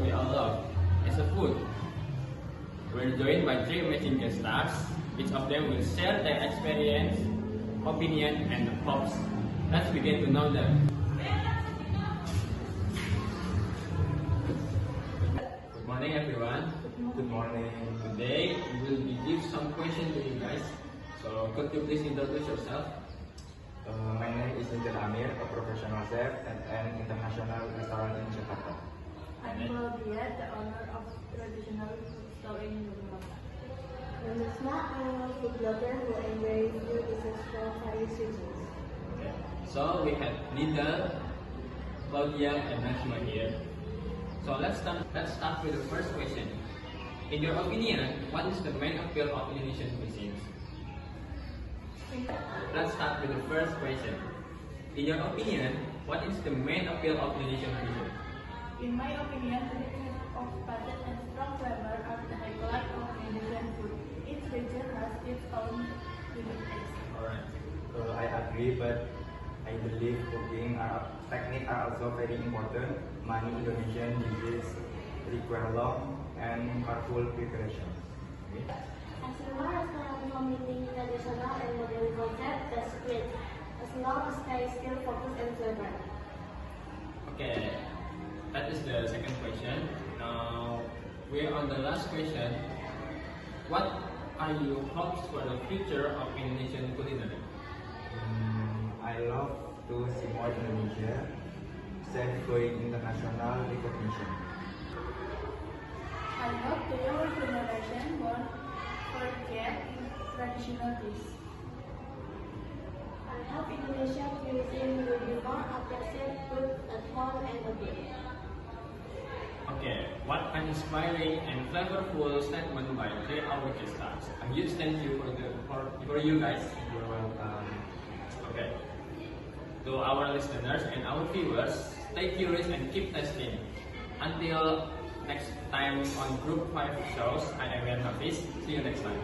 we all love as a food. We're joined by three amazing guest stars. Each of them will share their experience, opinion, and hopes. Let's begin to know them. Good morning, everyone. Good morning. Today we will give some questions to you guys. So could you please introduce yourself? My name is Intel Amir, a professional chef at an international restaurant in Jakarta. I'm Claudia, the owner of traditional food store in Yogyakarta. I'm Rusma, I'm a food blogger who enjoys food dishes from various regions. Okay. So we have Linda, Claudia, and Najma here. So let's start with the first question. In your opinion, what is the main appeal of Indonesian cuisines? Let's start with the first question. In your opinion, what is the main appeal of Indonesian cuisine? In my opinion, the richness of spices and strong flavor are the highlight of Indonesian food. Each region has its own unique taste. Alright. I agree, but I believe cooking technique are also very important. Many Indonesian dishes require long and careful preparation. As Rumah restaurant combining traditional and modern concept, that's great, as long as there is still focus and flavor. Okay, that is the second question. Now we're on the last question. What are your hopes for the future of Indonesian culinary? I love to see more Indonesia chef going international recognition. I hope the younger generation won't forget traditional dishes. I hope Indonesian cuisine will be more appreciated both at home and abroad. Okay, what an inspiring and flavorful statement by three our guest stars. A huge thank you for you guys. You're welcome. Okay. To our listeners and our viewers, stay curious and keep testing. Until next time on Group 5 shows, I am Yan Hafiz. See you next time.